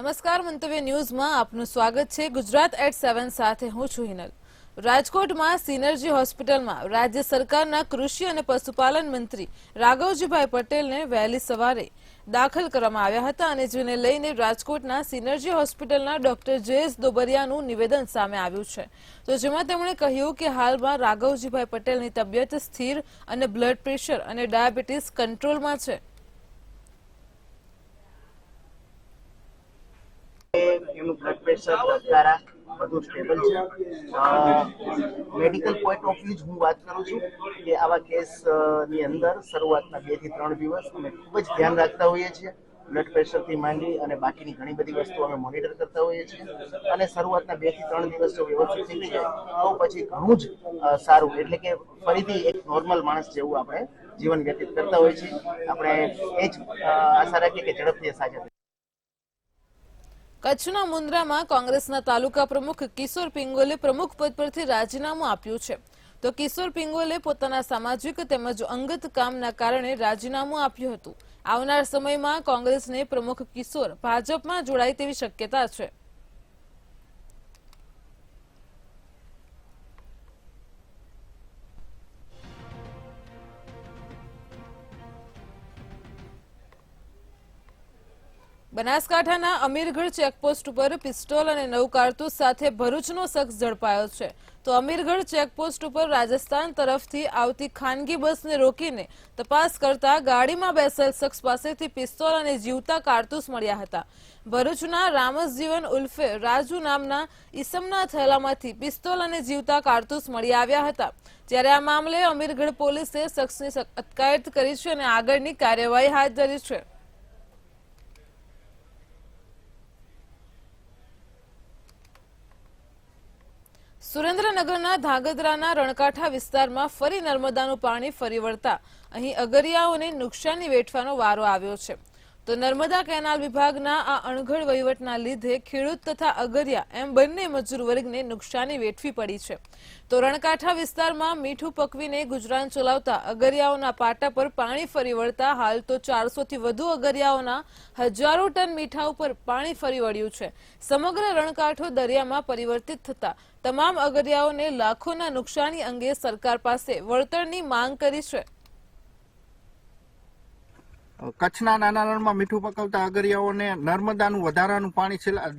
નમસ્કાર, મંતવ્ય ન્યૂઝમાં આપનું સ્વાગત છે। ગુજરાત એટ 7 સાથે હું છું હિનલ। રાજકોટમાં સિનર્જી હોસ્પિટલમાં રાજ્ય સરકારના કૃષિ અને પશુપાલન મંત્રી રાઘવજીભાઈ પટેલને વહેલી સવારે દાખલ કરવામાં આવ્યા હતા અને જેને લઈને રાજકોટના સિનર્જી હોસ્પિટલના ડોક્ટર જે.એસ. દોબરિયાનું નિવેદન સામે આવ્યું છે। તો જેમાં તેમણે કહ્યું કે હાલમાં રાઘવજીભાઈ પટેલની તબિયત સ્થિર અને બ્લડ પ્રેશર અને ડાયાબિટીસ કંટ્રોલમાં છે। એમનું બ્લડ પ્રેશર ધબકારા બધું સ્ટેબલ છે। મેડિકલ પોઈન્ટ ઓફ વ્યૂ હું વાત કરું છું કે આવા કેસની અંદર શરૂઆતના 2 થી 3 દિવસ અમે ખૂબ જ ધ્યાન રાખતા હોઈએ છીએ। બ્લડ પ્રેશરથી માંડી અને બાકીની ઘણી બધી વસ્તુઓ અમે મોનિટર કરતા હોઈએ છીએ અને શરૂઆતના 2 થી 3 દિવસ જો વ્યવસ્થિત થઈ જાય તો પછી ઘણું જ સારું, એટલે કે ફરીથી એક નોર્મલ માણસ જેવું આપણે જીવન વ્યતીત કરતા હોઈએ છીએ। આપણે એ જ આશા રાખીએ કે ઝડપથી સાજા કચ્છના મુન્દ્રામાં કોંગ્રેસના તાલુકા પ્રમુખ કિશોર પિંગોલે પ્રમુખ પદ પરથી રાજીનામું આપ્યું છે। તો કિશોર પિંગોલે પોતાના સામાજિક તેમજ અંગત કામના કારણે રાજીનામું આપ્યું હતું। આવનાર સમયમાં કોંગ્રેસને પ્રમુખ કિશોર ભાજપમાં જોડાય તેવી શક્યતા છે। બનાસકાંઠાના અમીરગઢ ચેકપોસ્ટ ઉપર પિસ્તોલ અને 9 કારતૂસ સાથે ભરૂચનો શખ્સ ઝડપાયો છે। તો અમીરગઢ ચેકપોસ્ટ ઉપર રાજસ્થાન તરફથી આવતી ખાનગી બસને રોકીને તપાસ કરતા ગાડીમાં બેસેલ શખ્સ પાસેથી પિસ્તોલ અને જીવતા કારતૂસ મળ્યા હતા। ભરૂચના રામસજીવન ઉલ્ફે રાજુ નામના ઈસમના થેલામાંથી પિસ્તોલ અને જીવતા કારતૂસ મળી આવ્યા હતા। ત્યારે આ મામલે અમીરગઢ પોલીસે શખ્સની અટકાયત કરી છે અને આગળની કાર્યવાહી હાથ ધરી છે। સુરેન્દ્રનગરના ધાંગધ્રાના રણકાંઠા વિસ્તારમાં ફરી નર્મદાનું પાણી ફરી વળતા અહીં અગરિયાઓને નુકસાની વેઠવાનો વારો આવ્યો છે। તો નર્મદા કેનાલ વિભાગના આ અણઘડ વહીવટના લીધે ખેડૂત તથા અગરિયા એમ બંને મજૂર વર્ગને નુકસાની વેઠવી પડી છે। તો રણકાંઠા વિસ્તારમાં મીઠું પકવીને ગુજરાન ચલાવતા અગરિયાઓના પાટા પર પાણી ફરી વળતા હાલ તો 400 થી વધુ અગરિયાઓના હજારો ટન મીઠા ઉપર પાણી ફરી વળ્યું છે। સમગ્ર રણકાંઠો દરિયામાં પરિવર્તિત થતા તમામ અગરિયાઓને લાખોના નુકસાની અંગે સરકાર પાસે વળતરની માંગ કરી છે। કચ્છના નાના રણમાં મીઠું પકવતા અગરિયાઓને નર્મદાનું વધારાનું પાણી છેલ્લા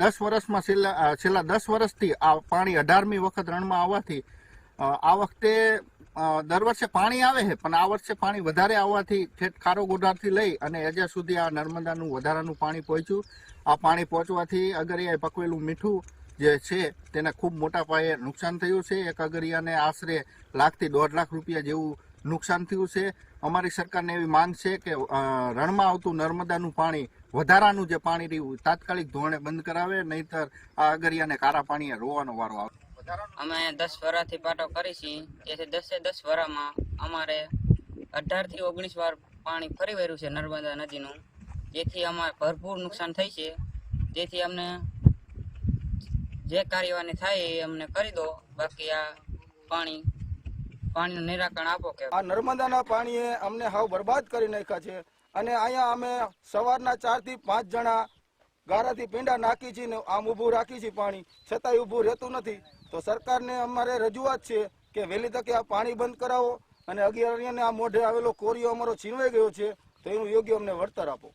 10 વર્ષથી આ પાણી 18મી વખત રણમાં આવવાથી આ વખતે દર વર્ષે પાણી આવે છે, પણ આ વર્ષે પાણી વધારે આવવાથી ઠેઠ ખારો ગોઢારથી લઈ અને હજી સુધી આ નર્મદાનું વધારાનું પાણી પહોંચ્યું। આ પાણી પહોંચવાથી અગરિયાએ પકવેલું મીઠું જે છે તેને ખૂબ મોટા પાયે નુકસાન થયું છે। એક અગરિયાને આશરે લાખ થી 1.5 લાખ રૂપિયા જેવું નુકસાન થયું છે। અમારી સરકારને એવી માંગ છે કે રણમાં આવતું નર્મદાનું પાણી વધારાનું જે પાણી રહ્યું તાત્કાલિક ધોરણે બંધ કરાવે, નહીતર આ અગરિયાને કારા પાણીએ રોવાનો વારો આવે। અમે 10 વર્ષથી પાટો કરી છીએ, તેથી 10 વર્ષમાં અમારે 18 થી 19 વાર પાણી ફરી વળ્યું છે નર્મદા નદીનું, જેથી અમારે ભરપૂર નુકસાન થઈ છે। તેથી અમને જે કાર્યવાહી થાય એ અમને કરી દો, બાકી આ પાણીનું નિરાકરણ આપો। કે આ નર્મદાના પાણીએ અમને હાવ બરબાદ કરી નાખ્યા છે અને અહીંયા અમે સવારના 4 થી 5 જણા ગારાથી પીંડા નાખી છીએ ને આમ ઊભું રાખી છીએ પાણી, છતાંય ઊભું રહેતું નથી। તો સરકારને અમારે રજૂઆત છે કે વહેલી તકે આ પાણી બંધ કરાવો અને અગિયારને આ મોઢે આવેલો કોરિયો અમારો છીનવાઈ ગયો છે તો એનું યોગ્ય અમને વળતર આપો।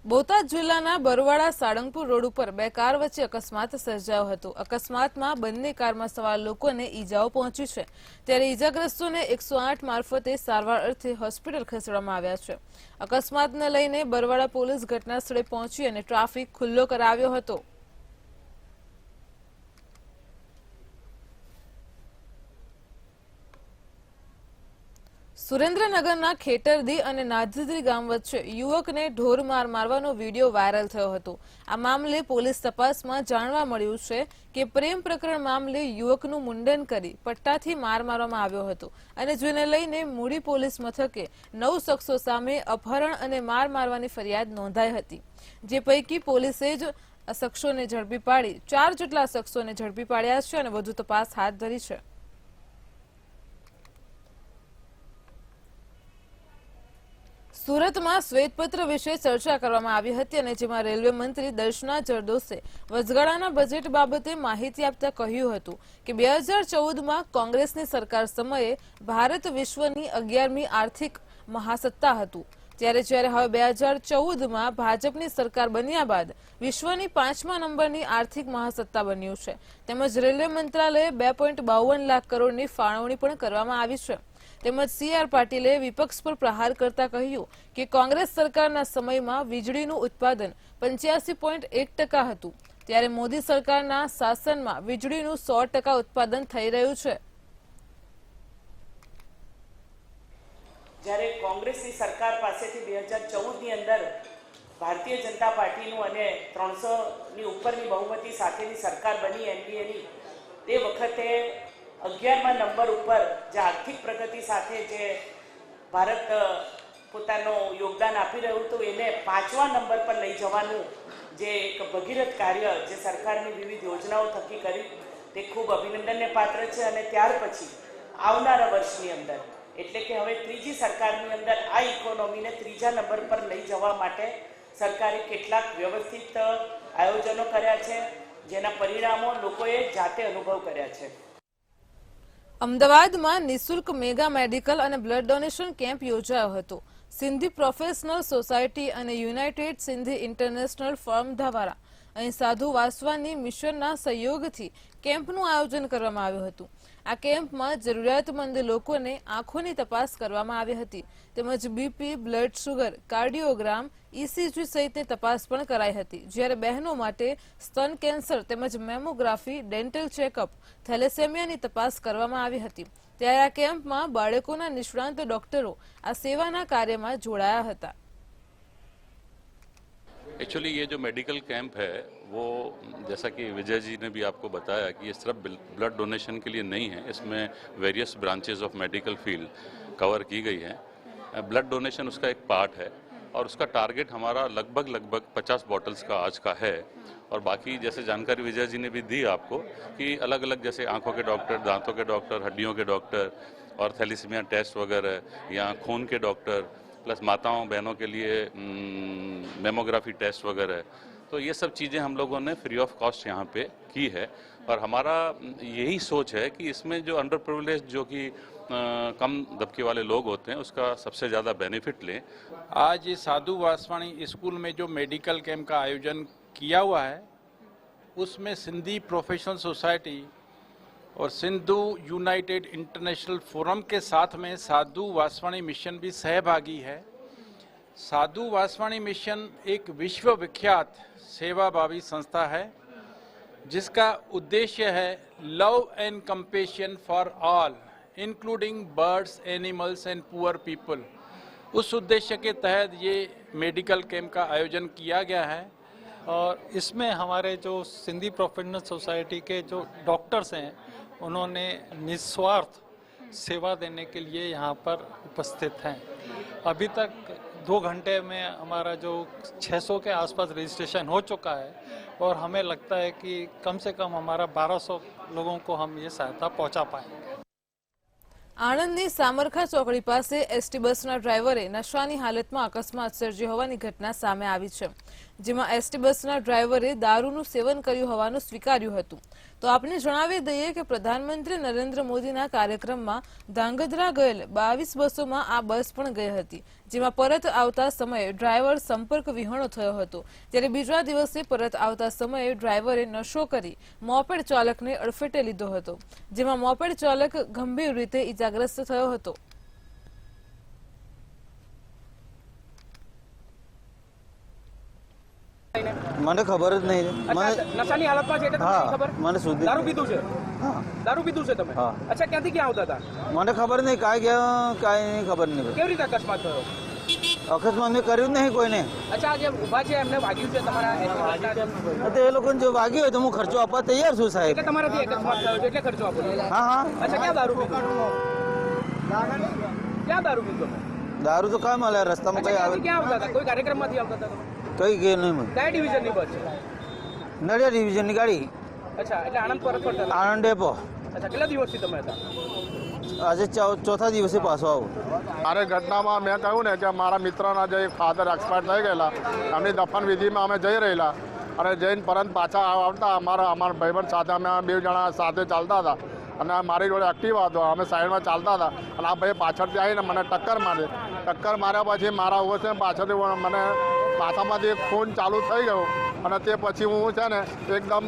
બોટાદ જિલ્લાના બરવાડા સાળંગપુર રોડ ઉપર 2 કાર વચ્ચે અકસ્માત સર્જાયો હતો। અકસ્માતમાં બંને કારમાં સવાર લોકોને ઈજાઓ પહોંચી છે, ત્યારે ઈજાગ્રસ્તોને 108 મારફતે સારવાર અર્થે હોસ્પિટલ ખસેડવામાં આવ્યા છે। અકસ્માતને લઈને બરવાડા પોલીસ ઘટના સ્થળે પહોંચી અને ટ્રાફિક ખુલ્લો કરાવ્યો હતો। સુરેન્દ્રનગરના ખેટરદી અને નાધદ્રી ગામ વચ્ચે યુવકને ઢોર માર મારવાનો વિડીયો વાયરલ થયો હતો। આ મામલે પોલીસ તપાસમાં જાણવા મળ્યું છે કે પ્રેમ પ્રકરણ મામલે યુવકનું મુંડન કરી પટ્ટાથી માર મારવામાં આવ્યો હતો અને જેને લઈને મૂડી પોલીસ મથકે 9 શખ્સો સામે અપહરણ અને માર મારવાની ફરિયાદ નોંધાઈ હતી, જે પૈકી પોલીસે જ શખ્સોને ઝડપી પાડી 4 જેટલા શખ્સોને ઝડપી પાડ્યા છે અને વધુ તપાસ હાથ ધરી છે। સુરતમાં શ્વેતપત્ર વિશે ચર્ચા કરવામાં આવી હતી અને જેમાં રેલવે મંત્રી દર્શના જરદોશે વચગાળાના બજેટ બાબતે માહિતી આપતા કહ્યું હતું કે 2014માં કોંગ્રેસની સરકાર સમયે ભારત વિશ્વની 11મી આર્થિક મહાસત્તા હતું, જ્યારે હવે 2014માં ભાજપની સરકાર બન્યા બાદ વિશ્વની 5મા નંબરની આર્થિક મહાસત્તા બન્યું છે. તેમજ રેલવે મંત્રાલયે 2.52 લાખ કરોડની ફાળવણી પણ કરવામાં આવી છે. તેમજ CR પાટીલે વિપક્ષ પર પ્રહાર કરતા કહ્યું કે કોંગ્રેસ સરકારના સમયમાં વીજળીનું ઉત્પાદન 85.1% હતું, ત્યારે મોદી સરકારના શાસનમાં વીજળીનું 100% ઉત્પાદન થઈ રહ્યું છે. જ્યારે કોંગ્રેસની સરકાર પાસેથી 2014ની અંદર ભારતીય જનતા પાર્ટીનું અને 300ની ઉપરની બહુમતી સાથેની સરકાર બની એનડીએની, તે વખતે 11મા નંબર ઉપર જે આર્થિક પ્રગતિ સાથે જે ભારત પોતાનું યોગદાન આપી રહ્યું હતું એને 5મા નંબર પર લઈ જવાનું જે એક ભગીરથ કાર્ય જે સરકારની વિવિધ યોજનાઓ થકી કર્યું તે ખૂબ અભિનંદનને પાત્ર છે. અને ત્યાર પછી આવનારા વર્ષની અંદર એટલે કે હવે ત્રીજી સરકારની અંદર આ ઇકોનોમીને 3જા નંબર પર લઈ જવા માટે સરકારે કેટલાક વ્યવસ્થિત આયોજનો કર્યા છે, જેના પરિણામો લોકોએ જાતે અનુભવ કર્યા છે. અમદાવાદમાં નિઃશુલ્ક મેગા મેડિકલ અને બ્લડ ડોનેશન કેમ્પ યોજાયો હતો. સિંધી પ્રોફેશનલ સોસાયટી અને યુનાઇટેડ સિંધી ઇન્ટરનેશનલ ફર્મ દ્વારા અહીં સાધુ વાસવાની મિશનના સહયોગથી કેમ્પનું આયોજન કરવામાં આવ્યું હતું. આ કેમ્પમાં જરૂરિયાતમંદ લોકોને આંખોની તપાસ કરવામાં આવી હતી, તેમજ BP, blood sugar, cardiogram, ECG સહિતની તપાસ પણ કરાઈ હતી. જ્યારે બહેનો માટે સ્તન કેન્સર તેમજ મેમોગ્રાફી, ડેન્ટલ ચેકઅપ, થેલેસેમિયાની તપાસ કરવામાં આવી હતી. ત્યારે આ કેમ્પમાં બાળકોના નિષ્ણાંત ડોક્ટરો આ સેવાના કાર્યમાં જોડાયા હતા. एक्चुअली ये जो मेडिकल कैंप है वो जैसा कि विजय जी ने भी आपको बताया कि ये सिर्फ ब्लड डोनेशन के लिए नहीं है, इसमें various branches of medical field cover की गई हैं. ब्लड डोनेशन उसका एक पार्ट है और उसका टारगेट हमारा लगभग 50 बॉटल्स का आज का है. और बाकी जैसे जानकारी विजय जी ने भी दी आपको कि अलग अलग जैसे आंखों के डॉक्टर, दांतों के डॉक्टर, हड्डियों के डॉक्टर और थैलीसीमिया टेस्ट वगैरह या खून के डॉक्टर प्लस माताओं बहनों के लिए मेमोग्राफी टेस्ट वगैरह, तो ये सब चीज़ें हम लोगों ने फ्री ऑफ कॉस्ट यहाँ पे की है. और हमारा यही सोच है कि इसमें जो अंडर प्रिविलेज जो कि कम दबके वाले लोग होते हैं उसका सबसे ज़्यादा बेनिफिट लें. आज ये साधु वासवाणी स्कूल में जो मेडिकल कैंप का आयोजन किया हुआ है उसमें सिंधी प्रोफेशनल सोसाइटी और सिंधु यूनाइटेड इंटरनेशनल फोरम के साथ में साधु वासवाणी मिशन भी सहभागी है. साधु वासवाणी मिशन एक विश्व विख्यात सेवाभावी संस्था है जिसका उद्देश्य है love and compassion for all including birds, animals and poor people. उस उद्देश्य के तहत ये मेडिकल कैंप का आयोजन किया गया है. और इसमें हमारे जो सिंधी प्रोफेशनल सोसाइटी के जो डॉक्टर्स हैं उन्होंने निस्वार्थ सेवा देने के लिए यहाँ पर उपस्थित हैं. अभी तक 2 घंटे में हमारा जो 600 के आसपास रजिस्ट्रेशन हो चुका है और हमें लगता है कि कम से कम हमारा 1200 लोगों को हम ये सहायता पहुँचा पाएंगे. આણંદની સામરખા ચોકડી પાસે એસટી બસના ડ્રાઈવરે નશાની હાલતમાં અકસ્માત સર્જ્યો હોવાની ઘટના સામે આવી છે, જેમાં એસટી બસના ડ્રાઈવરે દારૂનું સેવન કર્યું હોવાનું સ્વીકાર્યું હતું. તો આપને જણાવી દઈએ કે પ્રધાનમંત્રી નરેન્દ્ર મોદીના કાર્યક્રમમાં ધાંગધ્રા ગયેલ 22 બસોમાં આ બસ પણ ગઈ હતી, જેમાં પરત આવતા સમયે ડ્રાઈવર સંપર્ક વિહોણો થયો હતો. જ્યારે બીજા દિવસે પરત આવતા સમયે ડ્રાઈવરે નશો કરી મોપેડ ચાલકને અડફેટે લીધો હતો, જેમાં મોપેડ ચાલક ગંભીર રીતે ઇજાગ્રસ્ત થયો હતો. મને ખબર જ નહીં. નશાની હાલતમાં છે એટલે તમને હા, ખબર? મને સુધી દારૂ પીધું છે? હા, દારૂ પીધું છે તમે? હા. અચ્છા, ક્યાંથી ક્યાં આવતા હતા? મને ખબર નહીં કાંઈ ગયા કાંઈ નહીં ખબર નહીં. કેવી રીતે અકસ્માત થયો? અકસ્માત મેં કર્યું જ નહીં કોઈને. અચ્છા, જે ઊભા છે એમને વાગ્યું છે તમારા તો એ લોકોને જો વાગ્યું હોય તો હું ખર્ચો આપવા તૈયાર છું સાહેબ. એટલે તમારાથી અકસ્માત થયો છે એટલે ખર્ચો આપો છો? હા હા. અચ્છા, ક્યાં દારૂ પીધું? ક્યાં દારૂ પીધું તમે? દારૂ તો કાંઈ મળે રસ્તામાં કઈ આવે. ક્યાં આવતા હતા? કોઈ કાર્યક્રમમાંથી આવતા હતા તમે? કઈ ગયું નહીં મને. કયા ડિવિઝનની બસ છે? નડિયાદ ડિવિઝનની ગાડી. અચ્છા, એટલે આણંદ પરત ફરતા હતા? આણંદ ડેપો. અચ્છા, કેટલા દિવસથી તમે હતા? આજે ચોથા દિવસે પાછો આવું. મારે ઘટનામાં મેં કહ્યું ને કે મારા મિત્રના જે ફાધર એક્સપાયર થઈ ગયેલા એમની દફન વિધિમાં અમે જઈ રહેલા અને જઈને પરત પાછા આવતા અમારા ભાઈબંધ સાથે અમે 2 જણા સાથે ચાલતા હતા અને મારી જોડે એક્ટિવા હતો. અમે સાઈડમાં ચાલતા હતા અને આ ભાઈ પાછળથી આવીને મને ટક્કર માર્યા પછી મારા ઓછે પાછળથી મને માથામાંથી ખૂન ચાલુ થઈ ગયો અને તે પછી હું છે ને એકદમ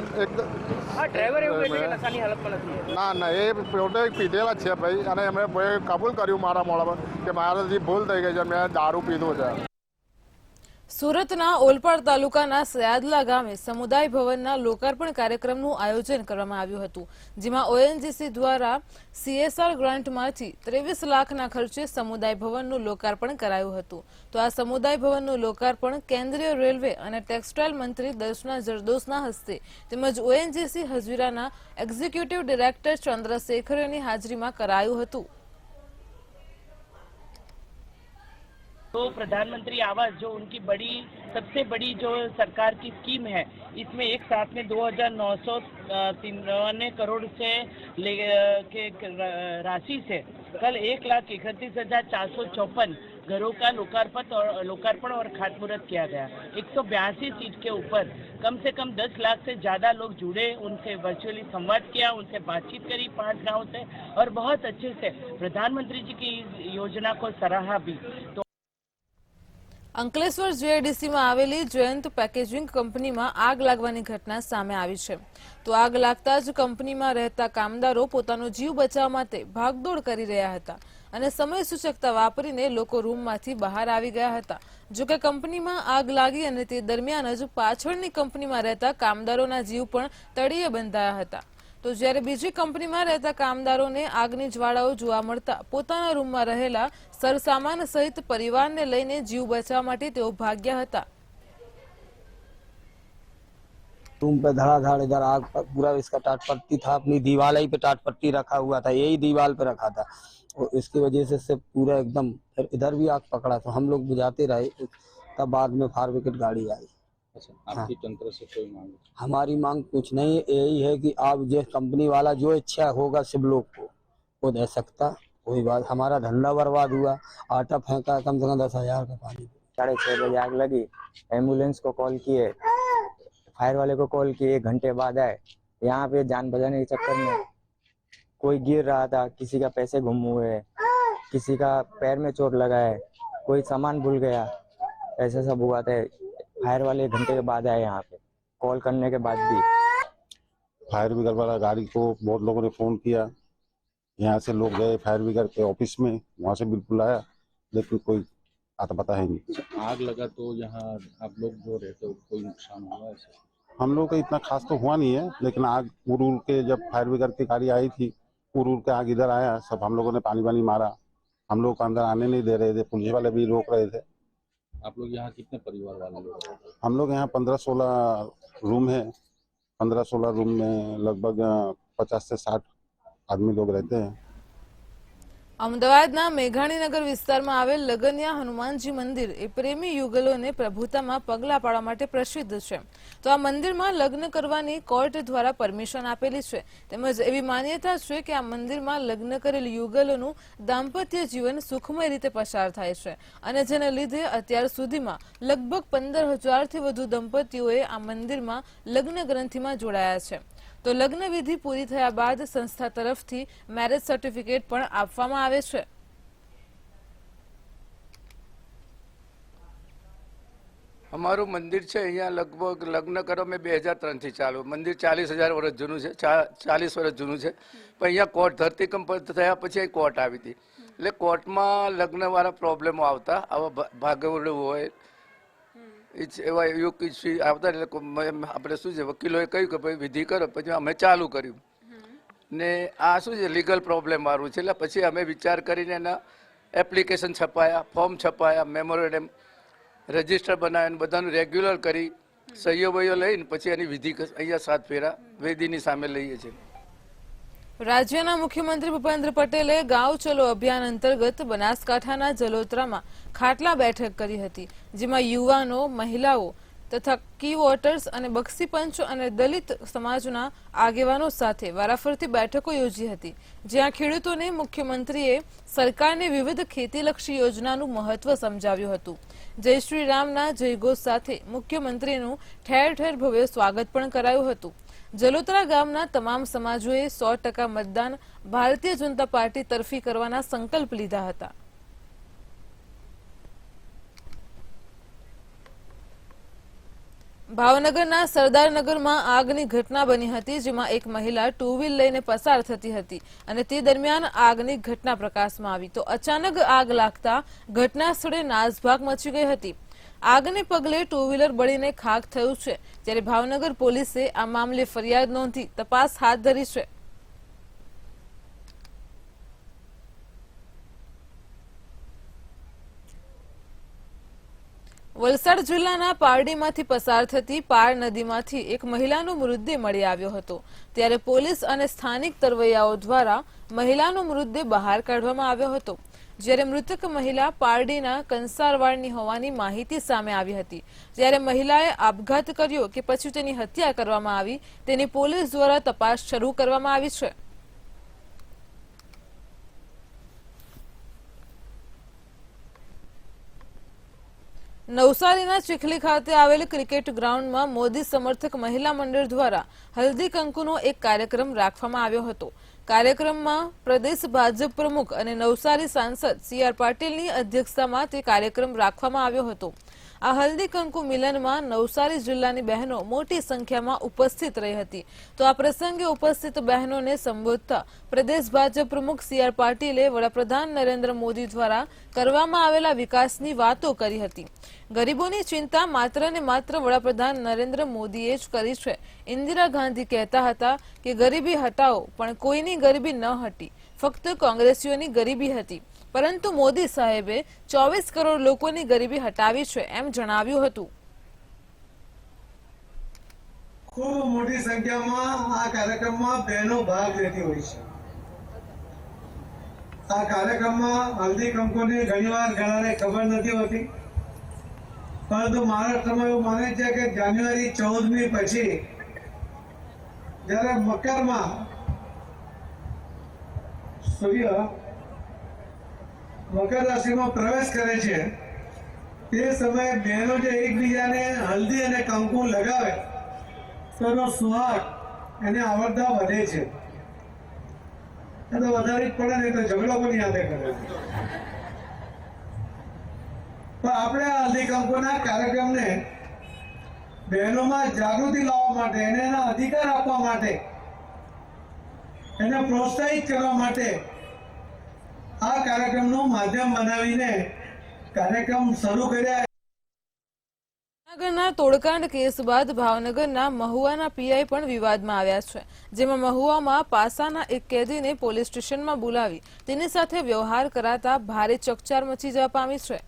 ના એ પોતે પીધેલા જ છે ભાઈ અને એમણે કબૂલ કર્યું મારા મોડા પર કે મારાથી ભૂલ થઈ ગઈ છે, મેં દારૂ પીધો છે. સુરતના ઓલપાડ તાલુકાના સયાદલા ગામે સમુદાય ભવનના લોકાર્પણ કાર્યક્રમનું આયોજન કરવામાં આવ્યું હતું, જેમાં ઓએનજીસી દ્વારા CSR ગ્રાન્ટમાંથી 23 લાખના ખર્ચે સમુદાય ભવનનું લોકાર્પણ કરાયું હતું. તો આ સમુદાય ભવનનું લોકાર્પણ કેન્દ્રીય રેલવે અને ટેક્સટાઇલ મંત્રી દર્શના જરદોશના હસ્તે તેમજ ઓએનજીસી હજીરાના એક્ઝિક્યુટિવ ડાયરેક્ટર ચંદ્રશેખરની હાજરીમાં કરાયું હતું. तो प्रधानमंत्री आवास जो उनकी बड़ी सबसे बड़ी जो सरकार की स्कीम है, इसमें एक साथ में 2993 करोड़ से के राशि से कल 1,31,454 घरों का लोकार्पण और खातमुहूर्त किया गया. 182 सीट के ऊपर कम से कम 10 लाख से ज़्यादा लोग जुड़े, उनसे वर्चुअली संवाद किया, उनसे बातचीत करी 5 गाँव से और बहुत अच्छे से प्रधानमंत्री जी की योजना को सराहा भी. तो અંકલેશ્વર જીઆઈડીસીમાં આવેલી જયંત પેકેજિંગ કંપનીમાં આગ લાગવાની ઘટના સામે આવી છે. તો આગ લાગતા જ કંપનીમાં રહેતા કામદારો પોતાનો જીવ બચાવવા માટે ભાગદોડ કરી રહ્યા હતા અને સમય સૂચકતા વાપરીને લોકો રૂમમાંથી બહાર આવી ગયા હતા. જોકે કંપનીમાં આગ લાગી અને તે દરમિયાન જ પાછળની કંપનીમાં રહેતા કામદારોના જીવ પણ તળિયે બંધાયા હતા. તો જ્યારે બીજી કંપનીમાં રહેતા કામદારોને આગની જ્વાળાઓ જોવા મળતા પોતાના રૂમમાં રહેલા સરસામાન સહિત પરિવારને લઈને જીવ બચાવવા માટે તેઓ ભાગ્યા હતા. रूम पे धड़ाधड़ इधर आग पूरा इसका टाट पट्टी था, अपनी दीवार ही पे टाट पट्टी रखा हुआ था, यही दीवार पे रखा था और इसकी वजह से पूरा एकदम फिर इधर भी आग पकड़ा तो हम लोग बुझाते रहे. तब बाद में फायर ब्रिगेड गाड़ी आई. आपकी तंत्र से कोई मांग? हमारी मांग कुछ नहीं, यही है कि आप जो कंपनी वाला जो इच्छा होगा सब लोग को वो दे सकता. कोई बात, हमारा धंधा बर्बाद हुआ, आटा फेंका कम से कम 10,000 का पानी. 6:30 बजे आग लगी, एम्बुलेंस को कॉल किए, फायर वाले को कॉल किए, 1 घंटे बाद आए. यहाँ पे जान बचाने के चक्कर में कोई गिर रहा था, किसी का पैसे गुम हुए, किसी का पैर में चोट लगा है, कोई सामान भूल गया, ऐसा सब हुआ था. फायर वाले 1 घंटे के बाद आए. यहाँ पे कॉल करने के बाद भी फायर ब्रिगेड वाला गाड़ी को बहुत लोगों ने फोन किया, यहाँ से लोग गए फायर ब्रिगेड के ऑफिस में, वहाँ से बिल्कुल आया लेकिन कोई आता पता है नहीं. आग लगा तो यहाँ आप लोग जो रहते हो कोई नुकसान हुआ ऐसे? हम लोग का इतना खास तो हुआ नहीं है, लेकिन आग उड़ के जब फायर ब्रिगेड की गाड़ी आई थी उड़ के आग इधर आया, सब हम लोगों ने पानी मारा, हम लोग अंदर आने नहीं दे रहे थे, पुलिस वाले भी रोक रहे थे. आप लोग यहाँ कितने परिवार वाले लोग? हम लोग यहाँ 15-16 रूम है, 15-16 रूम में लगभग 50 से 60 आदमी लोग रहते हैं. અમદાવાદના મેઘાણીનગર વિસ્તારમાં આવેલ લગનિયા હનુમાનજી મંદિર એ પ્રેમી યુગલોને પ્રભુતામાં પગલાં પાડવા માટે પ્રસિદ્ધ છે. તો આ મંદિરમાં લગ્ન કરવાની કોર્ટ દ્વારા પરમિશન આપેલી છે. તેમજ એવી માન્યતા છે કે આ મંદિરમાં લગ્ન કરેલ યુગલોનું દાંપત્ય જીવન સુખમય રીતે પસાર થાય છે અને જેને લીધે અત્યાર સુધીમાં લગભગ 15,000થી વધુ દંપતીઓએ આ મંદિરમાં લગ્ન ગ્રંથિમાં જોડાયા છે. તો લગ્ન વિધિ પૂરી થયા બાદ સંસ્થા તરફથી મેરેજ સર્ટિફિકેટ પણ આપવામાં આવે છે. અમારું મંદિર છે અહીંયા લગભગ લગ્ન કરો મેં 2003 થી ચાલુ. મંદિર 40,000 વર્ષ જૂનું છે, 40 વર્ષ જૂનું છે. પણ અહીંયા કોર્ટ ધરતીકંપ થયા પછી અહીં કોર્ટ આવી હતી, એટલે કોર્ટમાં લગ્નવાળા પ્રોબ્લેમો આવતા, આવા ભાગવડું હોય એવા આવતા, એટલે આપણે શું છે વકીલોએ કહ્યું કે ભાઈ વિધિ કરો, પછી અમે ચાલુ કર્યું ને આ શું છે લીગલ પ્રોબ્લેમ વાળું છે. એટલે પછી અમે વિચાર કરીને એના એપ્લિકેશન છપાયા, ફોર્મ છપાયા, મેમોરેન્ડમ રજિસ્ટર બનાવીને બધાનું રેગ્યુલર કરી સહીઓ વહીઓ લઈને પછી એની વિધિ અહીંયા 7 ફેરા વેદીની સામે લઈએ છીએ. રાજ્યના મુખ્યમંત્રી ભૂપેન્દ્ર પટેલે ગાંવ ચલો અભિયાન અંતર્ગત બનાસકાંઠાના જલોત્રામાં ખાટલા બેઠક કરી હતી, જેમાં યુવાનો, મહિલાઓ તથા કી વોટર્સ અને બક્ષી પંચ અને દલિત સમાજના આગેવાનો સાથે વારાફરતી બેઠકો યોજી હતી, જ્યાં ખેડૂતોને મુખ્યમંત્રીએ સરકારની વિવિધ ખેતીલક્ષી યોજનાનું મહત્વ સમજાવ્યું હતું. જય શ્રી રામના જયઘોષ સાથે મુખ્યમંત્રીનું ઠેર ઠેર ભવ્ય સ્વાગત પણ કરાયું હતું. જલોત્રા ગામના તમામ સમાજોએ 100% મતદાન ભારતીય જનતા પાર્ટી તરફી કરવાના સંકલ્પ લીધા હતા. ભાવનગરના સરદારનગરમાં આગની ઘટના બની હતી, જેમાં એક મહિલા ટુ વ્હીલ લઈને પસાર થતી હતી અને તે દરમિયાન આગની ઘટના પ્રકાશમાં આવી તો અચાનક આગ લાગતા ઘટના સ્થળે નાસભાગ મચી ગઈ હતી. આગને પગલે ટુ વ્હીલર બળીને ખાખ થયું છે, ત્યારે ભાવનગર પોલીસે આ મામલે ફરિયાદ નોંધી તપાસ હાથ ધરી છે. વલસાડ જિલ્લાના પારડીમાંથી પસાર થતી પાર નદીમાંથી એક મહિલાનો મૃતદેહ મળી આવ્યો હતો, ત્યારે પોલીસ અને સ્થાનિક તરવૈયાઓ દ્વારા મહિલાનો મૃતદેહ બહાર કાઢવામાં આવ્યો હતો. જ્યારે મૃતક મહિલા પારડીના કંસારવાડની હોવાની માહિતી સામે આવી હતી, ત્યારે મહિલાએ આપઘાત કર્યો કે પછી તેની હત્યા કરવામાં આવી તેની પોલીસ દ્વારા તપાસ શરૂ કરવામાં આવી છે. નવસારીના ચીખલી ખાતે આવેલ ક્રિકેટ ગ્રાઉન્ડમાં મોદી સમર્થક મહિલા મંડળ દ્વારા હલ્દી કંકુનો એક કાર્યક્રમ રાખવામાં આવ્યો હતો. કાર્યક્રમમાં પ્રદેશ ભાજપ પ્રમુખ અને નવસારી સાંસદ CR પાટીલની અધ્યક્ષતામાં તે કાર્યક્રમ રાખવામાં આવ્યો હતો. આ હલ્દી કંકુ મિલનમાં નવસારી જિલ્લાની બહેનો મોટી સંખ્યામાં ઉપસ્થિત રહી હતી. તો આ પ્રસંગે ઉપસ્થિત બહેનોને સંબોધતા પ્રદેશ ભાજપ પ્રમુખ CR પાટીલે વડાપ્રધાન નરેન્દ્ર મોદી દ્વારા કરવામાં આવેલા વિકાસની વાતો કરી હતી. ગરીબોની ચિંતા માત્ર ને માત્ર વડાપ્રધાન નરેન્દ્ર મોદીએ જ કરી છે. ઇન્દિરા ગાંધી કહેતા હતા કે ગરીબી હટાવો, પણ કોઈની ગરીબી ન હટી, ફક્ત કોંગ્રેસીઓની ગરીબી હતી, પરંતુ મોદી સાહેબે 24 કરોડ લોકોની ગરીબી હટાવી છે, એમ જણાવ્યું હતું. ખૂબ મોટી સંખ્યામાં આ કાર્યક્રમમાં બહેનો ભાગ લેતી હોય છે. આ કાર્યક્રમમાં હલ્દી કંકુની ઘણીવાર ઘણાને ખબર નથી હોતી, પરંતુ મહારાષ્ટ્રમાં એવું માને છે કે જાન્યુઆરી 14મી પછી જ્યારે મકરમાં સૂર્ય મકર રાશિમાં પ્રવેશ કરે છે તે સમયે બહેનો જે એકબીજાને હલ્દી અને કંકુ લગાવે તો એનો સુહાગ એને આવડતા વધે છે. એ તો વધારે જ પડે ને તો ઝઘડો પણ યાદ કરે છે. પણ આપણે આ હલ્દી કંકુના કાર્યક્રમને બહેનોમાં જાગૃતિ લાવવા માટે, એને એના અધિકાર આપવા માટે, એને પ્રોત્સાહિત કરવા માટે આ કાર્યક્રમનું માધ્યમ બનાવીને કાર્યક્રમ શરૂ કર્યા. ભાવનગરના તોડકાંડ કેસ બાદ ભાવનગરના મહુવાના પીઆઈ પણ વિવાદમાં આવ્યા છે, જેમાં મહુવામાં પાસાના એક કેદીને પોલીસ સ્ટેશનમાં બોલાવી તેની સાથે વ્યવહાર કરાતા ભારે ચકચાર મચી જવા પામી છે.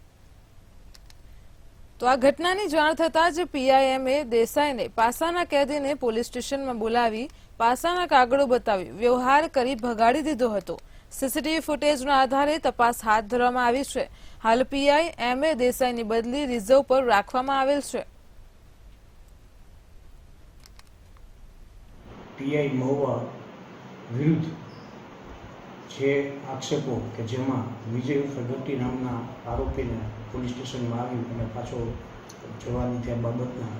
તો આ ઘટનાની જાણ થતાં જ PIMએ દેસાઈને પાસાના કેદીને પોલીસ સ્ટેશનમાં બોલાવી પાસાના કાગળો બતાવી વ્યવહાર કરી ભગાડી દીધો હતો. સીસીટીવી ફૂટેજના આધારે તપાસ હાથ ધરવામાં આવી છે. હાલ PIMએ દેસાઈની બદલી રિઝર્વ પર રાખવામાં આવેલ છે. PI મહુવા વિરુદ્ધ જે આક્ષેપો કે જેમાં વિજય ઉર્ફે ગટ્ટી નામના આરોપીને પોલીસ સ્ટેશનમાં આવ્યું અને પાછો જવાની ત્યાં બાબતના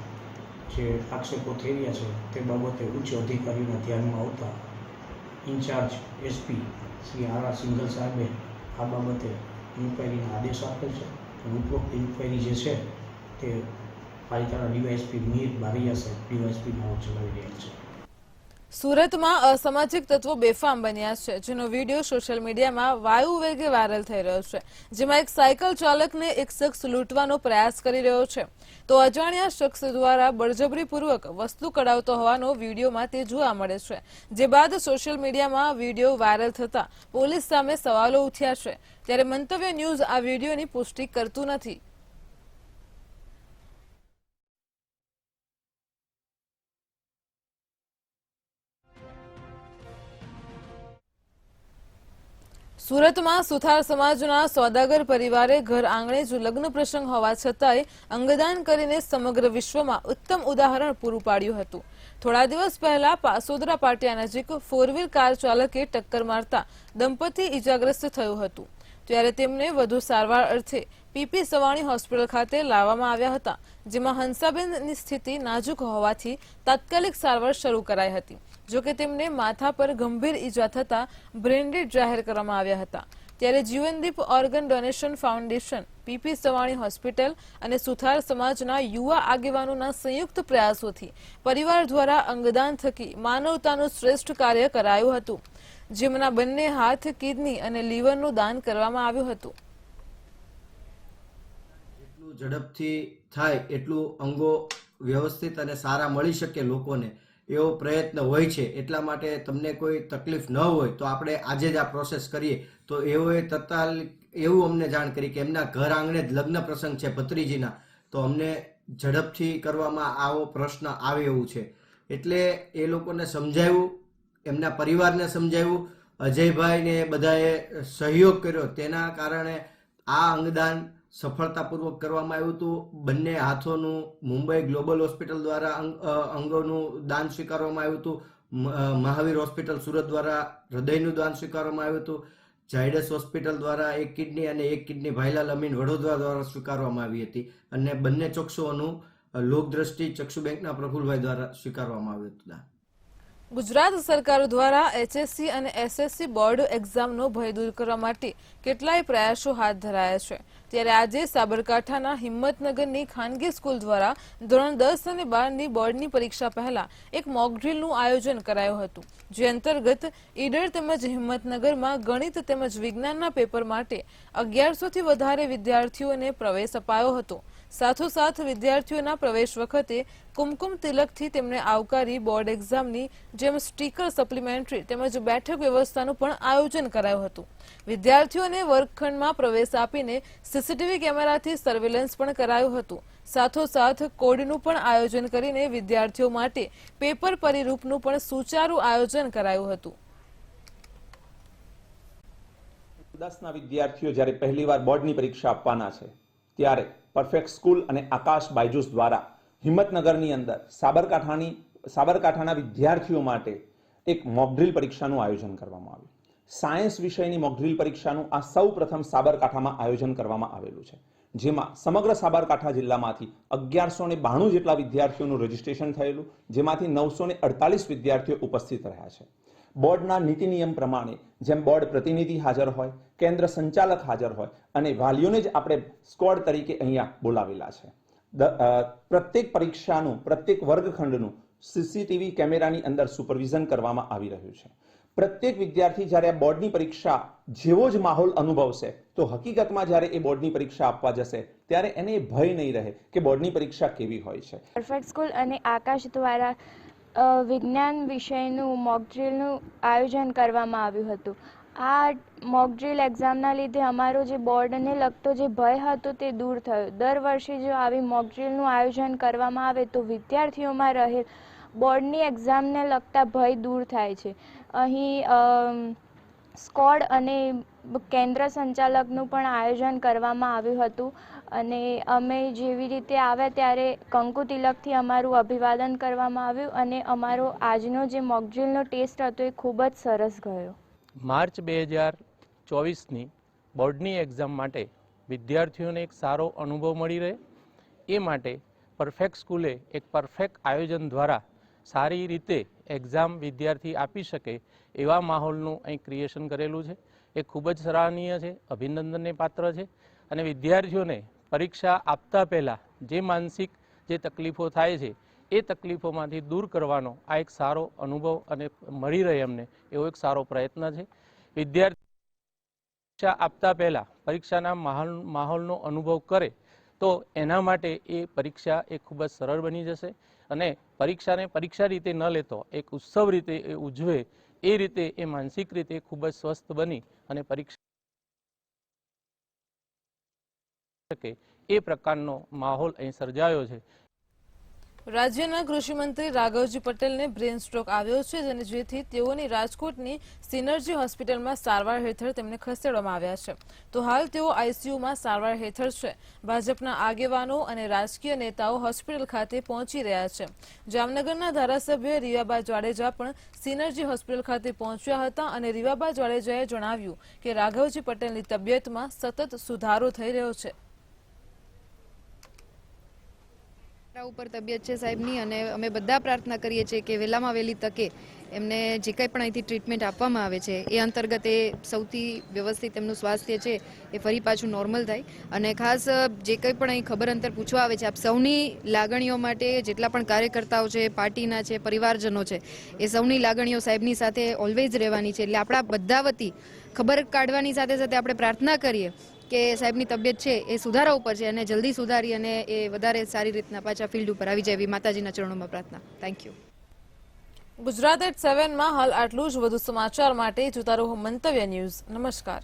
જે આક્ષેપો થઈ રહ્યા છે તે બાબતે ઉચ્ચ અધિકારીઓના ધ્યાનમાં આવતા incharge SP Shri RR Singhal સાહેબે આ બાબતે ઇન્ક્વાયરીના આદેશ આપેલ છે. ઉપરોક્ત ઇન્ક્વાયરી જે છે તે પાલિતાણા DYSP મીર બારૈયા સાહેબ DYSP નાઓ ચલાવી રહ્યા છે. સુરતમાં અસામાજિક તત્વો બેફામ બન્યા છે, જેનો વિડીયો સોશિયલ મીડિયામાં વાયુ વેગે વાયરલ થઈ રહ્યો છે, જેમાં એક સાયકલ ચાલકને એક શખ્સ લૂંટવાનો પ્રયાસ કરી રહ્યો છે, તો અજાણ્યા શખ્સ દ્વારા બળજબરીપૂર્વક વસ્તુ કઢાવતો હોવાનો વિડીયોમાં તે જોવા મળે છે. જે બાદ સોશિયલ મીડિયામાં વિડીયો વાયરલ થતા પોલીસ સામે સવાલો ઉઠ્યા છે, ત્યારે મંતવ્ય ન્યૂઝ આ વિડીયોની પુષ્ટિ કરતું નથી. સુરતમાં સુથાર સમાજના સોદાગર પરિવારે ઘર આંગણે જ લગ્ન પ્રસંગ હોવા છતાંય અંગદાન કરીને સમગ્ર વિશ્વમાં ઉત્તમ ઉદાહરણ પૂરું પાડ્યું હતું. થોડા દિવસ પહેલા પાસોદરા પાટિયા નજીક 4 વ્હીલ કાર ચાલકે ટક્કર મારતા દંપતી ઇજાગ્રસ્ત થયું હતું. ત્યારે તેમને વધુ સારવાર અર્થે પીપી સવાણી હોસ્પિટલ ખાતે લાવવામાં આવ્યા હતા, જેમાં હંસાબેનની સ્થિતિ નાજુક હોવાથી તાત્કાલિક સારવાર શરૂ કરાઈ હતી. જોકે તેમને માથા પર ગંભીર ઈજા થતા બ્રેન ડેડ જાહેર કરવામાં આવ્યા હતા. ત્યારે જીવનદીપ organ donation foundation, PP Savani hospital અને સુથાર સમાજના યુવા આગેવાનોના સંયુક્ત પ્રયાસોથી પરિવાર દ્વારા અંગદાન થકી માનવતાનું શ્રેષ્ઠ કાર્ય કરાયું હતું, જેમના બંને હાથ, કિડની અને લીવરનું દાન કરવામાં આવ્યું હતું. જેટલું ઝડપથી થાય એટલું અંગો વ્યવસ્થિત અને સારા મળી શકે લોકોને, એવો પ્રયત્ન હોય છે. એટલા માટે તમને કોઈ તકલીફ ન હોય તો આપણે આજે જ આ પ્રોસેસ કરીએ. તો એઓએ તત્કાલ એવું અમને જાણ કરી કે એમના ઘર આંગણે જ લગ્ન પ્રસંગ છે ભત્રીજીના, તો અમને ઝડપથી કરવામાં આવો પ્રશ્ન આવે એવું છે. એટલે એ લોકોને સમજાવ્યું, એમના પરિવારને સમજાવ્યું, અજયભાઈને બધાએ સહયોગ કર્યો. તેના કારણે આ અંગદાન સફળતાપૂર્વક કરવામાં આવ્યું હતું. બંને હાથોનું મુંબઈ ગ્લોબલ હોસ્પિટલ દ્વારા અંગોનું દાન સ્વીકારવામાં આવ્યું હતું. મહાવીર હોસ્પિટલ સુરત દ્વારા હૃદયનું દાન સ્વીકારવામાં આવ્યું હતું. ઝાયડસ હોસ્પિટલ દ્વારા 1 કિડની અને 1 કિડની ભાઈલાલ અમીન વડોદરા દ્વારા સ્વીકારવામાં આવી હતી. અને બંને ચક્ષુઓનું લોકદ્રષ્ટિ ચક્ષુ બેંકના પ્રફુલભાઈ દ્વારા સ્વીકારવામાં આવ્યું હતું. ગુજરાત સરકાર દ્વારા એચએસસી અને એસએસસી બોર્ડ એક્ઝામનો ભય દૂર કરવા માટે કેટલાય પ્રયાસો હાથ ધરાયા છે. ત્યારે આજે સાબરકાંઠાના હિંમતનગરની ખાનગી સ્કૂલ દ્વારા ધોરણ 10 અને 12ની બોર્ડની પરીક્ષા પહેલા એક મોક ડ્રીલનું આયોજન કરાયું હતું, જે અંતર્ગત ઈડર તેમજ હિંમતનગરમાં ગણિત તેમજ વિજ્ઞાનના પેપર માટે 1100થી વધારે વિદ્યાર્થીઓને પ્રવેશ અપાયો હતો. સાથોસાથ વિદ્યાર્થીઓના પ્રવેશ વખતે કુમકુમ તિલકથી તેમને આવકારી બોર્ડ એક્ઝામની જેમ સ્ટીકર, સપ્લિમેન્ટરી તેમજ બેઠક વ્યવસ્થાનું પણ આયોજન કરાયું હતું. વિદ્યાર્થીઓને વર્ગખંડમાં પ્રવેશ આપીને સીસીટીવી કેમેરાથી સર્વેલન્સ પણ કરાયું હતું. સાથોસાથ કોડનું પણ આયોજન કરીને વિદ્યાર્થીઓ માટે પેપર પરિરૂપનું પણ સુચારું આયોજન કરાયું હતું. 10ના વિદ્યાર્થીઓ જ્યારે પહેલીવાર બોર્ડની પરીક્ષા આપવાના છે ત્યારે પરફેક્ટ સ્કૂલ અને આકાશ બાયજૂસ દ્વારા હિંમતનગરની અંદર સાબરકાંઠાના વિદ્યાર્થીઓ માટે એક મોકડ્રીલ પરીક્ષાનું આયોજન કરવામાં આવ્યું. સાયન્સ વિષયની મોકડ્રીલ પરીક્ષાનું આ સૌ પ્રથમ સાબરકાંઠામાં આયોજન કરવામાં આવેલું છે, જેમાં સમગ્ર સાબરકાંઠા જિલ્લામાંથી 1192 જેટલા વિદ્યાર્થીઓનું રજીસ્ટ્રેશન થયેલું, જેમાંથી 948 વિદ્યાર્થીઓ ઉપસ્થિત રહ્યા છે. બોર્ડના નીતિ નિયમ પ્રમાણે જેમ બોર્ડ પ્રતિનિધિ હાજર હોય, કેન્દ્ર સંચાલક હાજર હોય અને વાલીઓને જ આપણે સ્કોડ તરીકે અહીંયા બોલાવેલા છે. પ્રત્યેક પરીક્ષાનું, પ્રત્યેક વર્ગખંડનું સીસીટીવી કેમેરાની અંદર સુપરવિઝન કરવામાં આવી રહ્યું છે. પ્રત્યેક વિદ્યાર્થી જ્યારે આ બોર્ડની પરીક્ષા જેવો જ માહોલ અનુભવશે તો હકીકતમાં જ્યારે એ બોર્ડની પરીક્ષા આપવા જશે ત્યારે એને ભય નહીં રહે કે બોર્ડની પરીક્ષા કેવી હોય છે. પરફેક્ટ સ્કૂલ અને આકાશ દ્વારા વિજ્ઞાન વિષયનું મોક ડ્રીલનું આયોજન કરવામાં આવ્યું હતું. આ મોક ડ્રીલ એક્ઝામના લીધે અમારો જે બોર્ડને લગતો જે ભય હતો તે દૂર થયો. દર વર્ષે જો આવી મોક ડ્રીલનું આયોજન કરવામાં આવે તો વિદ્યાર્થીઓમાં રહેલ બોર્ડની એક્ઝામને લગતા ભય દૂર થાય છે. અહીં સ્કોડ અને કેન્દ્ર સંચાલકનું પણ આયોજન કરવામાં આવ્યું હતું અને અમે જેવી રીતે આવ્યા ત્યારે કંકુ તિલકથી અમારું અભિવાદન કરવામાં આવ્યું અને અમારો આજનો જે મોક ડ્રીલનો ટેસ્ટ હતો એ ખૂબ જ સરસ ગયો. માર્ચ 2024ની બોર્ડની એક્ઝામ માટે વિદ્યાર્થીઓને એક સારો અનુભવ મળી રહે એ માટે પરફેક્ટ સ્કૂલે એક પરફેક્ટ આયોજન દ્વારા સારી રીતે એક્ઝામ વિદ્યાર્થી આપી શકે એવા માહોલનું અહીં ક્રિએશન કરેલું છે. એ ખૂબ જ સરાહનીય છે, અભિનંદનને પાત્ર છે અને વિદ્યાર્થીઓને પરીક્ષા આપતા પહેલાં જે માનસિક જે તકલીફો થાય છે એ તકલીફોમાંથી દૂર કરવાનો આ એક સારો અનુભવ અને મળી રહે અમને એવો એક સારો પ્રયત્ન છે. વિદ્યાર્થી પરીક્ષા આપતા પહેલાં પરીક્ષાના માહોલનો અનુભવ કરે તો એના માટે એ પરીક્ષા એ ખૂબ જ સરળ બની જશે અને પરીક્ષાને પરીક્ષા રીતે ન લેતો એક ઉત્સવ રીતે એ ઉજવે એ રીતે એ માનસિક રીતે ખૂબ જ સ્વસ્થ બની અને પરીક્ષા શકે એ પ્રકારનો માહોલ અહીં સર્જાયો છે. રાજ્યના કૃષિમંત્રી રાઘવજી પટેલને બ્રેન સ્ટ્રોક આવ્યો છે અને જેથી તેઓની રાજકોટની સિનર્જી હોસ્પિટલમાં સારવાર હેઠળ તેમને ખસેડવામાં આવ્યા છે. તો હાલ તેઓ આઈસીયુમાં સારવાર હેઠળ છે. ભાજપના આગેવાનો અને રાજકીય નેતાઓ હોસ્પિટલ ખાતે પહોંચી રહ્યા છે. જામનગરના ધારાસભ્ય રીવાબા જાડેજા પણ સિનર્જી હોસ્પિટલ ખાતે પહોંચ્યા હતા અને રીવાબા જાડેજાએ જણાવ્યું કે રાઘવજી પટેલની તબિયતમાં સતત સુધારો થઈ રહ્યો છે. ઉપર તબિયત છે સાહેબની અને અમે બધા પ્રાર્થના કરીએ છીએ કે વહેલામાં વહેલી તકે એમને જે કંઈ પણ અહીંથી ટ્રીટમેન્ટ આપવામાં આવે છે એ અંતર્ગત એ સૌથી વ્યવસ્થિત એમનું સ્વાસ્થ્ય છે એ ફરી પાછું નોર્મલ થાય. અને ખાસ જે કંઈ પણ અહીં ખબર અંતર પૂછવા આવે છે આપ સૌની લાગણીઓ માટે જેટલા પણ કાર્યકર્તાઓ છે, પાર્ટીના છે, પરિવારજનો છે, એ સૌની લાગણીઓ સાહેબની સાથે ઓલવેઝ રહેવાની છે. એટલે આપણા બધા વતી ખબર કાઢવાની સાથે સાથે આપણે પ્રાર્થના કરીએ કે સાહેબની તબિયત છે એ સુધારા ઉપર છે અને જલ્દી સુધારી અને એ વધારે સારી રીતના પાછા ફિલ્ડ ઉપર આવી જાય એવી માતાજીના ચરણોમાં પ્રાર્થના. Thank you. ગુજરાત@7 માં હાલ આટલું જ. વધુ સમાચાર માટે જોતા રહો મંતવ્ય ન્યૂઝ. નમસ્કાર.